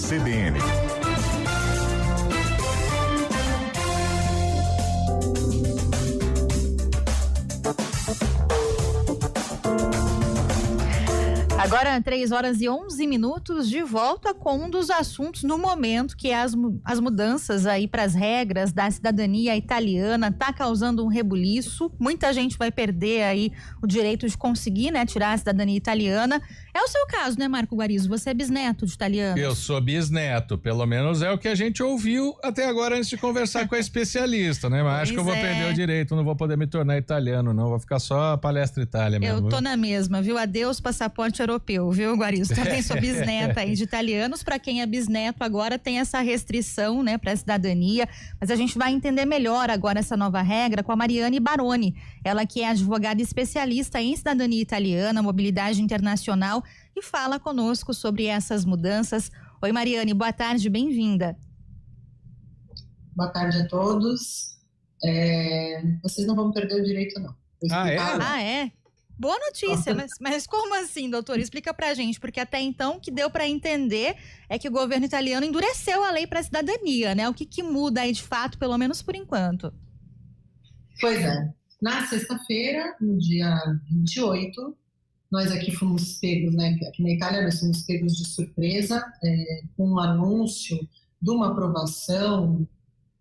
CBN. Agora, 3h11, de volta com um dos assuntos no momento, que é as mudanças aí para as regras da cidadania italiana. Tá causando um rebuliço. Muita gente vai perder aí o direito de conseguir, né, tirar a cidadania italiana. É o seu caso, né, Marco Guarizo? Você é bisneto de italiano. Eu sou bisneto, pelo menos é o que a gente ouviu até agora antes de conversar com a especialista, né? Mas acho que eu vou perder o direito, não vou poder me tornar italiano, não. Vou ficar só a palestra Itália mesmo. Eu tô na mesma, viu? Adeus passaporte europeu, viu, Guarizo? Também sou bisneta aí de italianos. Para quem é bisneto agora tem essa restrição, né, para cidadania, mas a gente vai entender melhor agora essa nova regra com a Mariane Baroni, ela que é advogada especialista em cidadania italiana, mobilidade internacional, e fala conosco sobre essas mudanças. Oi, Mariane, boa tarde, bem-vinda. Boa tarde a todos. Vocês não vão perder o direito, não. É? Boa notícia, mas como assim, doutor? Explica pra gente, porque até então o que deu pra entender é que o governo italiano endureceu a lei pra cidadania, né? O que muda aí de fato, pelo menos por enquanto? Pois é. Na sexta-feira, no dia 28, nós aqui fomos pegos, né? Aqui na Itália nós fomos pegos de surpresa com um anúncio de uma aprovação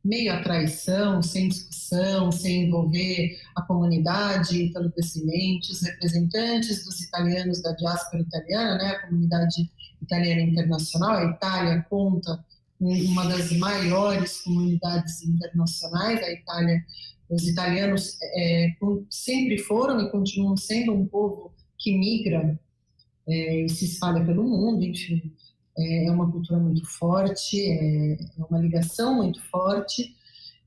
meio à traição, sem discussão, sem envolver a comunidade italo-descendente, os representantes dos italianos da diáspora italiana, né, a comunidade italiana internacional. A Itália conta com uma das maiores comunidades internacionais. A Itália, os italianos sempre foram e continuam sendo um povo que migra e se espalha pelo mundo, enfim. É uma cultura muito forte, é uma ligação muito forte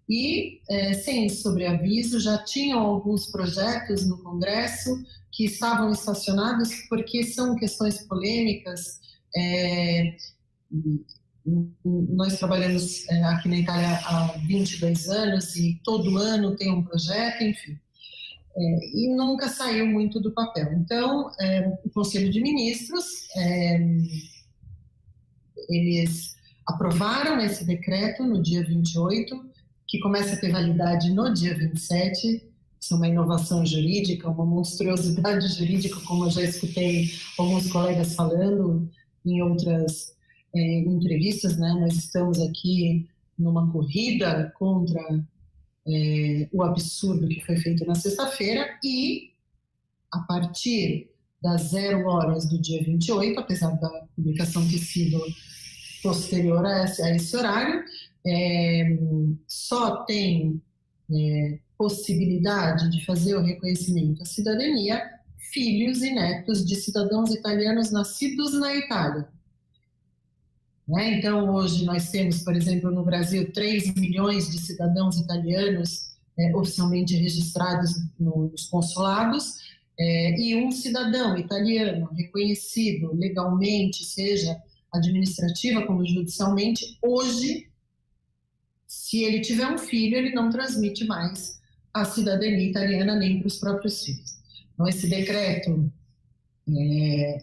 e, sem sobreaviso, já tinham alguns projetos no Congresso que estavam estacionados porque são questões polêmicas. Nós trabalhamos aqui na Itália há 22 anos e todo ano tem um projeto, enfim. E nunca saiu muito do papel. Então, o Conselho de Ministros... eles aprovaram esse decreto no dia 28, que começa a ter validade no dia 27. Isso é uma inovação jurídica, uma monstruosidade jurídica, como eu já escutei alguns colegas falando em outras entrevistas, né? Nós estamos aqui numa corrida contra o absurdo que foi feito na sexta-feira e, a partir das 0 horas do dia 28, apesar da publicação ter sido posterior a esse horário, só tem possibilidade de fazer o reconhecimento à cidadania filhos e netos de cidadãos italianos nascidos na Itália. Né? Então, hoje nós temos, por exemplo, no Brasil, 3 milhões de cidadãos italianos oficialmente registrados nos consulados, e um cidadão italiano reconhecido legalmente, seja administrativa como judicialmente, hoje, se ele tiver um filho, ele não transmite mais a cidadania italiana nem para os próprios filhos. Então, esse decreto,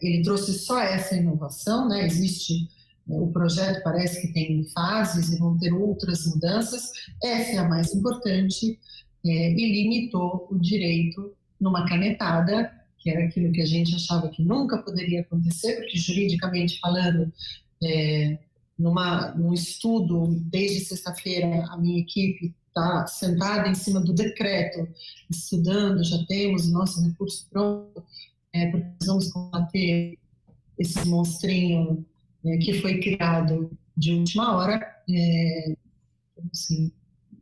ele trouxe só essa inovação, né? Existe o projeto, parece que tem fases e vão ter outras mudanças. Essa é a mais importante, e limitou o direito numa canetada, que era aquilo que a gente achava que nunca poderia acontecer, porque juridicamente falando, num estudo, desde sexta-feira, a minha equipe está sentada em cima do decreto, estudando, já temos o nosso recurso pronto, porque nós vamos combater esse monstrinho que foi criado de última hora. Assim,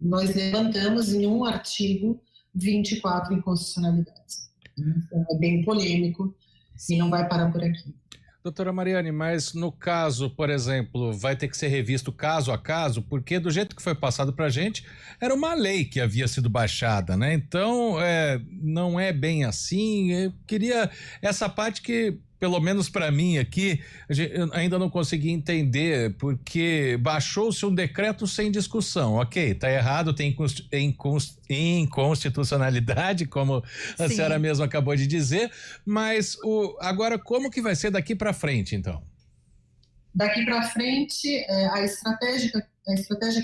nós levantamos em um artigo 24 inconstitucionalidades. Então, é bem polêmico. Sim. E não vai parar por aqui. Doutora Mariane, mas no caso, por exemplo, vai ter que ser revisto caso a caso, porque do jeito que foi passado pra gente, era uma lei que havia sido baixada, né? Então, não é bem assim. Eu queria essa parte que, pelo menos para mim aqui, eu ainda não consegui entender, porque baixou-se um decreto sem discussão. Ok, tá errado, tem inconstitucionalidade, como a Sim. senhora mesma acabou de dizer, mas agora como que vai ser daqui para frente, então? Daqui para frente, a estratégia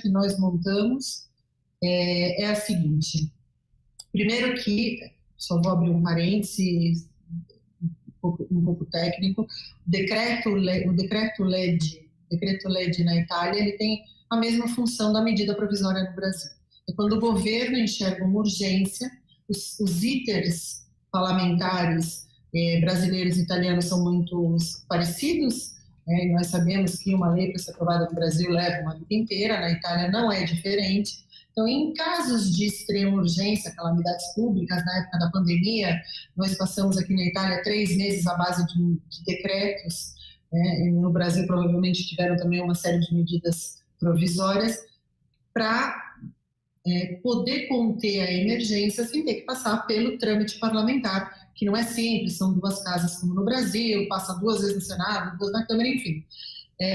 que nós montamos é a seguinte. Primeiro que, só vou abrir um parênteses, um pouco técnico, o decreto-legge na Itália, ele tem a mesma função da medida provisória no Brasil. É quando o governo enxerga uma urgência, os ITERs parlamentares brasileiros e italianos são muito parecidos, e nós sabemos que uma lei para ser aprovada no Brasil leva uma vida inteira, na Itália não é diferente. Então, em casos de extrema urgência, calamidades públicas, na época da pandemia, nós passamos aqui na Itália 3 meses à base de decretos, no Brasil provavelmente tiveram também uma série de medidas provisórias para poder conter a emergência sem ter que passar pelo trâmite parlamentar, que não é simples, são 2 casas como no Brasil, passa 2 vezes no Senado, 2 na Câmara, enfim.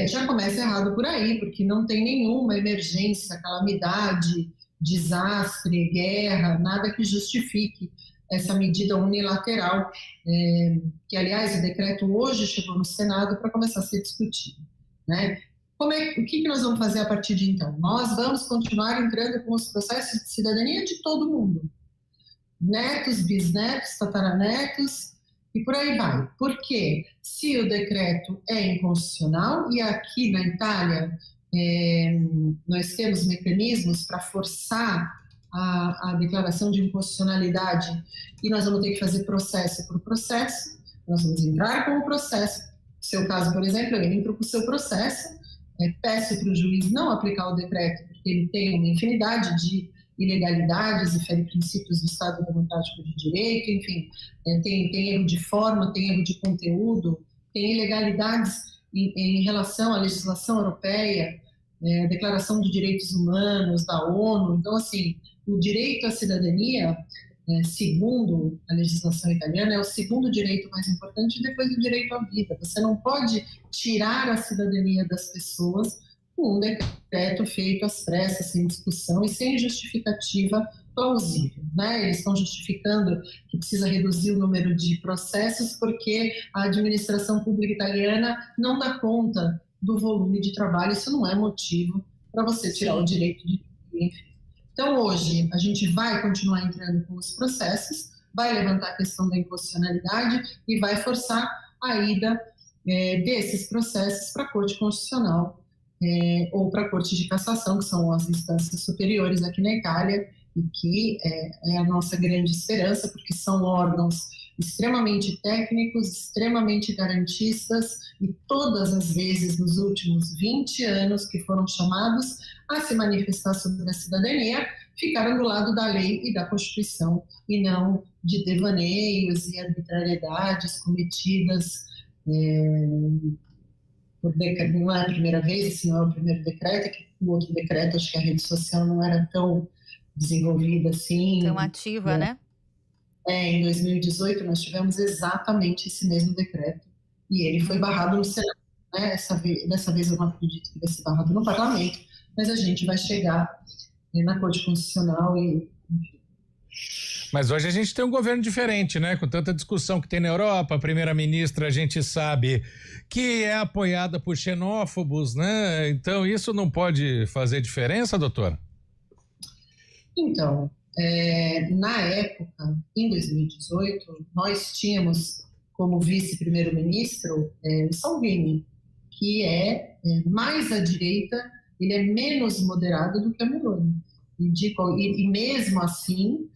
Já começa errado por aí, porque não tem nenhuma emergência, calamidade, desastre, guerra, nada que justifique essa medida unilateral, que, aliás, o decreto hoje chegou no Senado para começar a ser discutido, né? O que nós vamos fazer a partir de então? Nós vamos continuar entrando com os processos de cidadania de todo mundo. Netos, bisnetos, tataranetos e por aí vai. Porque se o decreto é inconstitucional, e aqui na Itália nós temos mecanismos para forçar a declaração de inconstitucionalidade, e nós vamos ter que fazer processo por processo, nós vamos entrar com o processo. No seu caso, por exemplo, eu entro com o seu processo, peço para o juiz não aplicar o decreto, porque ele tem uma infinidade de ilegalidades e fere princípios do Estado Democrático de Direito, enfim, tem erro de forma, tem erro de conteúdo, tem ilegalidades em relação à legislação europeia, a Declaração de Direitos Humanos da ONU. Então, assim, o direito à cidadania, segundo a legislação italiana, é o segundo direito mais importante depois do direito à vida. Você não pode tirar a cidadania das pessoas com um decreto feito às pressas, sem discussão e sem justificativa plausível, né? Eles estão justificando que precisa reduzir o número de processos porque a administração pública italiana não dá conta do volume de trabalho. Isso não é motivo para você tirar o direito de enfim. Então, hoje, a gente vai continuar entrando com os processos, vai levantar a questão da inconstitucionalidade e vai forçar a ida desses processos para a Corte Constitucional ou para a Corte de Cassação, que são as instâncias superiores aqui na Itália, e que é a nossa grande esperança, porque são órgãos extremamente técnicos, extremamente garantistas, e todas as vezes nos últimos 20 anos que foram chamados a se manifestar sobre a cidadania, ficaram do lado da lei e da Constituição, e não de devaneios e arbitrariedades cometidas não é a primeira vez, esse não é o primeiro decreto, que o outro decreto, acho que a rede social não era tão desenvolvida assim. Tão ativa, né? Em 2018 nós tivemos exatamente esse mesmo decreto e ele foi barrado no Senado, né? Dessa vez eu não acredito que vai ser barrado no Parlamento, mas a gente vai chegar na Corte Constitucional e... Mas hoje a gente tem um governo diferente, né? Com tanta discussão que tem na Europa, a primeira-ministra a gente sabe que é apoiada por xenófobos, né? Então isso não pode fazer diferença, doutora? Então, na época, em 2018, nós tínhamos como vice-primeiro-ministro o Salvini, que é mais à direita, ele é menos moderado do que a Meloni. E mesmo assim,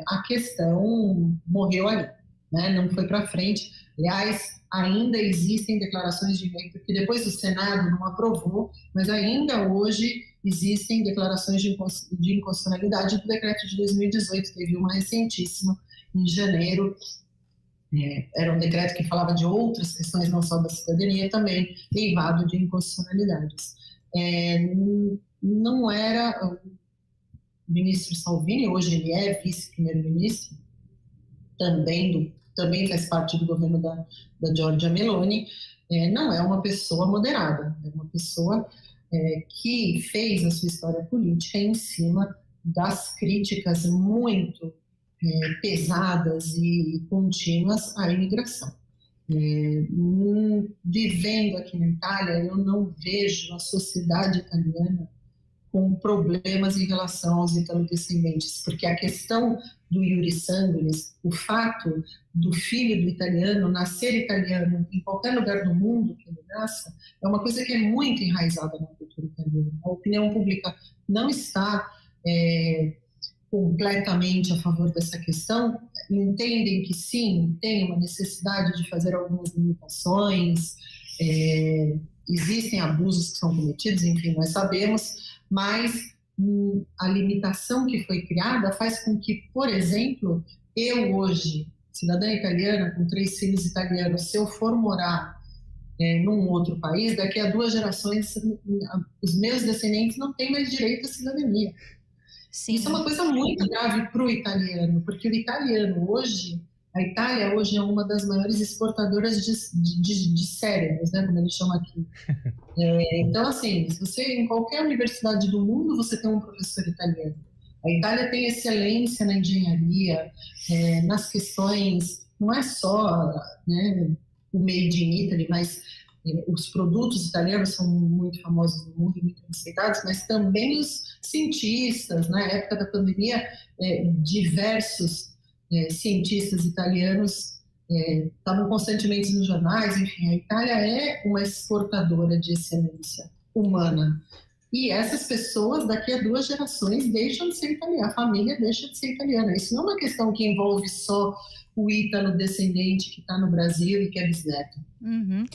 a questão morreu ali, né? Não foi para frente. Aliás, ainda existem declarações de direito, porque depois o Senado não aprovou, mas ainda hoje existem declarações de inconstitucionalidade do decreto de 2018, teve uma recentíssima em janeiro. Era um decreto que falava de outras questões, não só da cidadania, também eivado de inconstitucionalidades. Não era o ministro Salvini, hoje ele é vice-primeiro-ministro, também faz parte do governo da Giorgia Meloni, não é uma pessoa moderada, é uma pessoa que fez a sua história política em cima das críticas muito pesadas e contínuas à imigração. Vivendo aqui na Itália, eu não vejo a sociedade italiana com problemas em relação aos italodescendentes, porque a questão do iuris sanguinis, o fato do filho do italiano nascer italiano em qualquer lugar do mundo que ele nasça, é uma coisa que é muito enraizada na cultura italiana. A opinião pública não está completamente a favor dessa questão, entendem que sim, tem uma necessidade de fazer algumas limitações, existem abusos que são cometidos, enfim, nós sabemos, mas a limitação que foi criada faz com que, por exemplo, eu hoje, cidadã italiana, com 3 filhos italianos, se eu for morar num outro país, daqui a 2 gerações, os meus descendentes não têm mais direito à cidadania. Sim. Isso é uma coisa muito grave para o italiano, porque o italiano hoje, a Itália hoje é uma das maiores exportadoras de cérebros, né, como eles chamam aqui. Então, assim, se você, em qualquer universidade do mundo, você tem um professor italiano. A Itália tem excelência na engenharia, nas questões, não é só, né, o made in Italy, mas os produtos italianos são muito famosos no mundo e muito respeitados, mas também os cientistas. Na época da pandemia, diversos cientistas italianos estavam constantemente nos jornais. Enfim, a Itália é uma exportadora de excelência humana. E essas pessoas, daqui a 2 gerações, deixam de ser italianas, a família deixa de ser italiana. Isso não é uma questão que envolve só o ítalo-descendente que está no Brasil e que é bisneto. Uhum.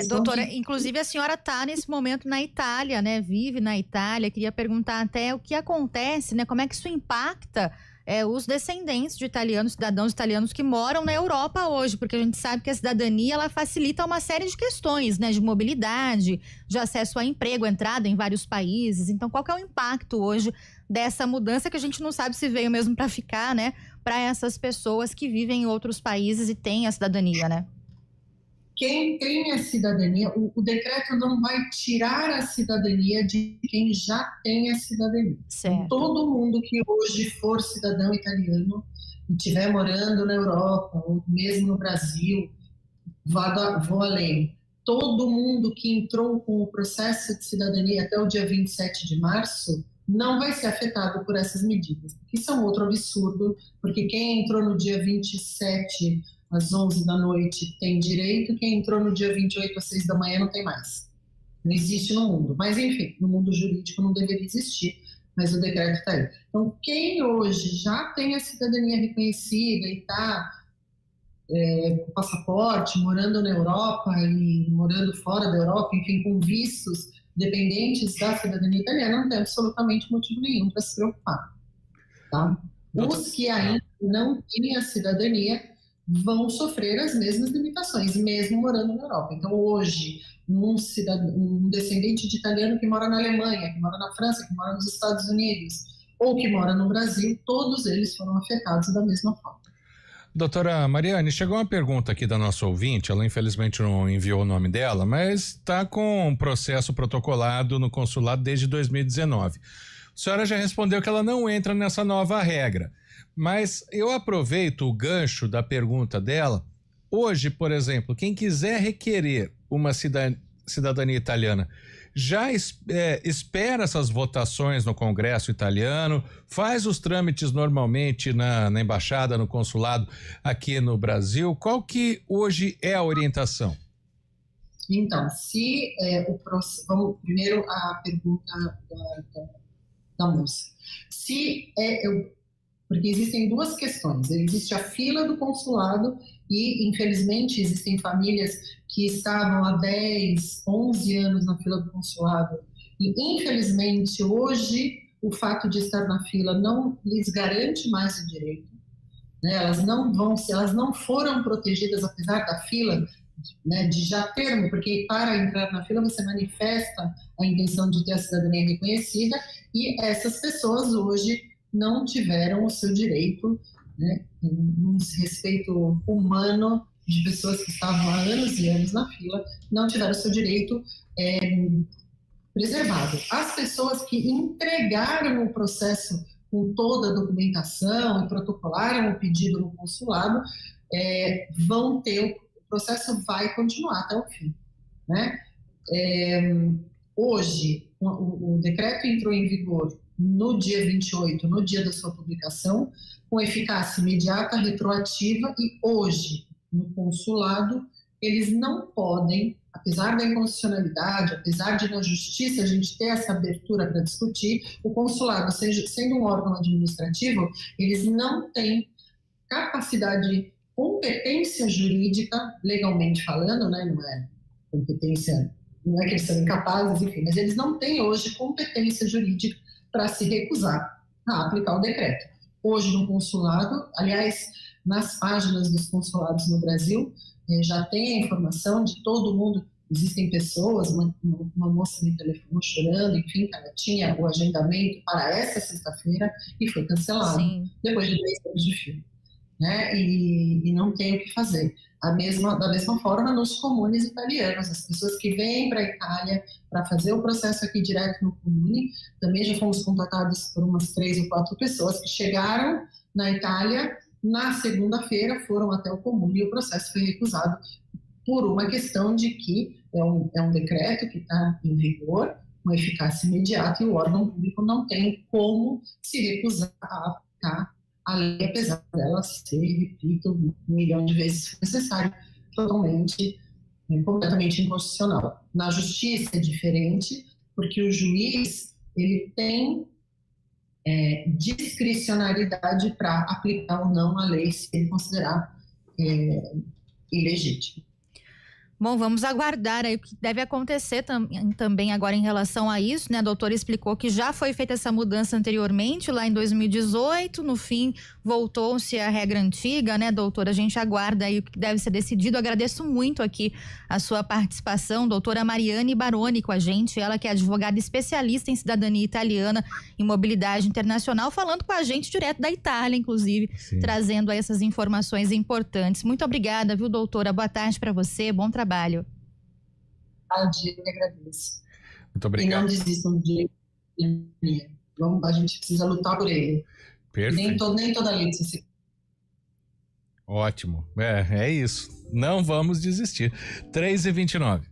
Doutora, inclusive a senhora está nesse momento na Itália, né? Vive na Itália. Queria perguntar até o que acontece, né? Como é que isso impacta os descendentes de italianos, cidadãos italianos que moram na Europa hoje, porque a gente sabe que a cidadania ela facilita uma série de questões, né, de mobilidade, de acesso a emprego, entrada em vários países. Então, qual que é o impacto hoje dessa mudança que a gente não sabe se veio mesmo para ficar, né, para essas pessoas que vivem em outros países e têm a cidadania, né? Quem tem a cidadania, o decreto não vai tirar a cidadania de quem já tem a cidadania. Certo. Todo mundo que hoje for cidadão italiano e estiver morando na Europa ou mesmo no Brasil, vou além. Todo mundo que entrou com o processo de cidadania até o dia 27 de março não vai ser afetado por essas medidas. Isso é um outro absurdo, porque quem entrou no dia 27 às 11 da noite tem direito, quem entrou no dia 28 às 6 da manhã não tem mais. Não existe no mundo. Mas, enfim, no mundo jurídico não deveria existir, mas o decreto está aí. Então, quem hoje já tem a cidadania reconhecida e está com passaporte, morando na Europa e morando fora da Europa, enfim, com vistos dependentes da cidadania italiana, não tem absolutamente motivo nenhum para se preocupar. Tá? Os que ainda não têm a cidadania vão sofrer as mesmas limitações, mesmo morando na Europa. Então, hoje, um descendente de italiano que mora na Alemanha, que mora na França, que mora nos Estados Unidos, ou que mora no Brasil, todos eles foram afetados da mesma forma. Doutora Mariane, chegou uma pergunta aqui da nossa ouvinte, ela infelizmente não enviou o nome dela, mas está com um processo protocolado no consulado desde 2019. A senhora já respondeu que ela não entra nessa nova regra. Mas eu aproveito o gancho da pergunta dela. Hoje, por exemplo, quem quiser requerer uma cidadania italiana, já espera essas votações no Congresso italiano, faz os trâmites normalmente na embaixada, no consulado aqui no Brasil. Qual que hoje é a orientação? Então, vamos primeiro a pergunta da moça. Porque existem 2 questões. Existe a fila do consulado e, infelizmente, existem famílias que estavam há 10, 11 anos na fila do consulado e, infelizmente, hoje o fato de estar na fila não lhes garante mais o direito. Né? Elas não foram protegidas, apesar da fila, né, de já termo, porque para entrar na fila você manifesta a intenção de ter a cidadania reconhecida e essas pessoas hoje não tiveram o seu direito, né, um respeito humano de pessoas que estavam há anos e anos na fila, não tiveram o seu direito preservado. As pessoas que entregaram o processo com toda a documentação e protocolaram o pedido no consulado vão ter, o processo vai continuar até o fim, né? Hoje, o decreto entrou em vigor no dia 28, no dia da sua publicação, com eficácia imediata, retroativa, e hoje, no consulado, eles não podem, apesar da inconstitucionalidade, apesar de na justiça a gente ter essa abertura para discutir, o consulado, sendo um órgão administrativo, eles não têm capacidade, competência jurídica, legalmente falando, né, não é competência, não é que eles são incapazes, enfim, mas eles não têm hoje competência jurídica para se recusar a aplicar o decreto. Hoje no consulado, aliás, nas páginas dos consulados no Brasil, já tem a informação de todo mundo. Existem pessoas, uma moça me telefonou chorando, enfim, ela tinha o agendamento para essa sexta-feira e foi cancelado. Sim. Depois de 2 anos de filme. Né? E não tem o que fazer. Da mesma forma, nos comunes italianos, as pessoas que vêm para a Itália para fazer o processo aqui direto no comune, também já fomos contatados por umas 3 ou 4 pessoas que chegaram na Itália, na segunda-feira foram até o comune e o processo foi recusado por uma questão de que é um decreto que está em vigor, com eficácia imediata, e o órgão público não tem como se recusar a aplicar a lei, apesar dela ser, repito, 1 milhão de vezes necessário, totalmente, completamente inconstitucional. Na justiça é diferente, porque o juiz ele tem discricionariedade para aplicar ou não a lei, se ele considerar ilegítimo. Bom, vamos aguardar aí o que deve acontecer também agora em relação a isso, né? A doutora explicou que já foi feita essa mudança anteriormente, lá em 2018, no fim voltou-se à regra antiga, né, doutora? A gente aguarda aí o que deve ser decidido. Agradeço muito aqui a sua participação, doutora Mariane Baroni, com a gente, ela que é advogada especialista em cidadania italiana e mobilidade internacional, falando com a gente direto da Itália, inclusive, sim, trazendo aí essas informações importantes. Muito obrigada, viu, doutora? Boa tarde para você, bom trabalho. Eu que agradeço. Muito obrigado. E não desistam de a gente precisa lutar por ele. Perfeito. Nem toda lei precisa ser. Ótimo. É isso. Não vamos desistir. 3h29.